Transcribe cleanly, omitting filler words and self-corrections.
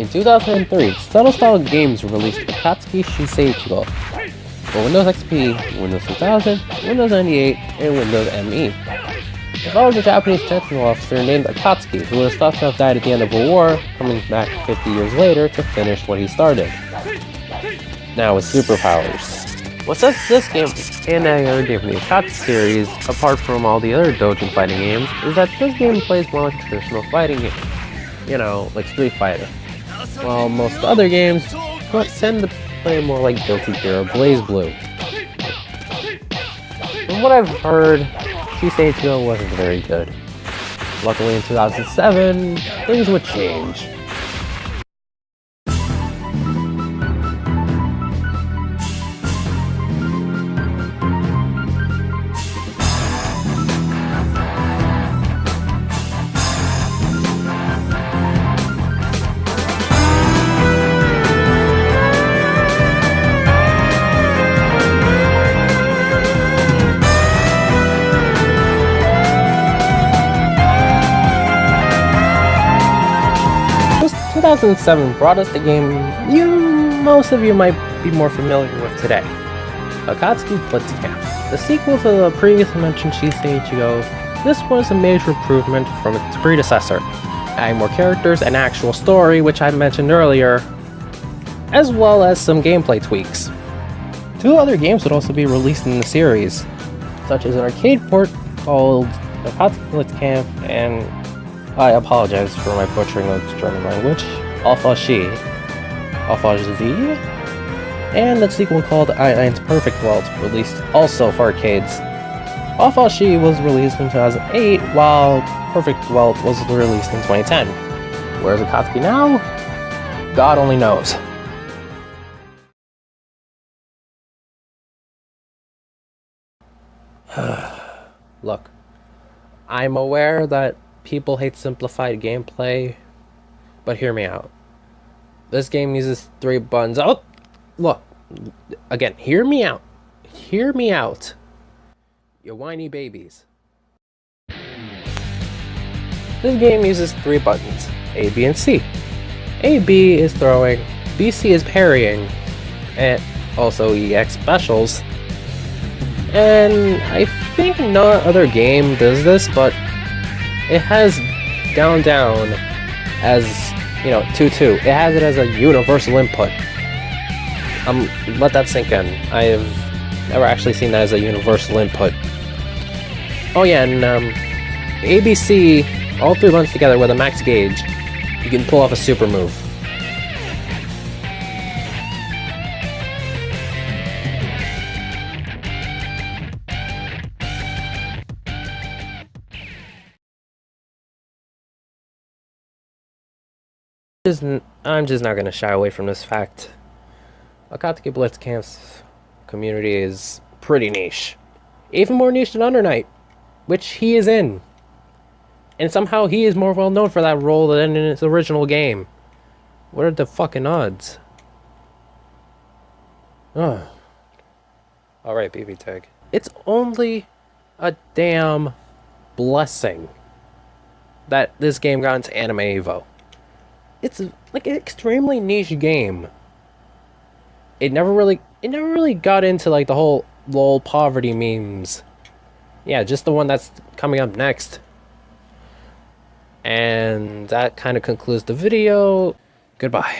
In 2003, Style Games released Akatsuki Blitzkampf for Windows XP, Windows 2000, Windows 98, and Windows ME. The fellow was a Japanese technical officer named Akatsuki, who was thought to have died at the end of a war, coming back 50 years later to finish what he started. Now with superpowers. What sets this game and any other game from the Akatsuki series apart from all the other doujin fighting games is that this game plays more like a traditional fighting game. You know, like Street Fighter. While most other games tend to play more like Guilty Gear or BlazBlue. From what I've heard, Shiseichigo wasn't very good. Luckily in 2007, things would change. In 2007 brought us the game most of you might be more familiar with today, Akatsuki Blitzkampf. The sequel to the previously mentioned Shiseichigo, this was a major improvement from its predecessor, adding more characters and actual story, which I mentioned earlier, as well as some gameplay tweaks. 2 other games would also be released in the series, such as an arcade port called Akatsuki Blitzkampf and I apologize for my butchering of the German language, Alpha Z, and the sequel called Ein's Perfect World, released also for arcades. Alpha Z was released in 2008, while Perfect World was released in 2010. Where's Akatsuki now? God only knows. Look, I'm aware that people hate simplified gameplay, but hear me out. This game uses 3 buttons. Oh, look, again, hear me out. Hear me out, you whiny babies. This game uses 3 buttons, A, B, and C. A, B is throwing, B, C is parrying, and also EX specials. And I think no other game does this, but it has down as, you know, 2-2. It has it as a universal input. Let that sink in. I have never actually seen that as a universal input. Oh yeah, and ABC, all 3 buttons together with a max gauge, you can pull off a super move. I'm just not going to shy away from this fact. Akatsuki Blitzkampf's community is pretty niche. Even more niche than Under Night, which he is in. And somehow he is more well known for that role than in his original game. What are the fucking odds? Ugh. Alright, BB Tag. It's only a damn blessing that this game got into Anime Evo. It's like an extremely niche game. It never really got into like the whole LOL poverty memes. Yeah, just the one that's coming up next. And that kind of concludes the video. Goodbye.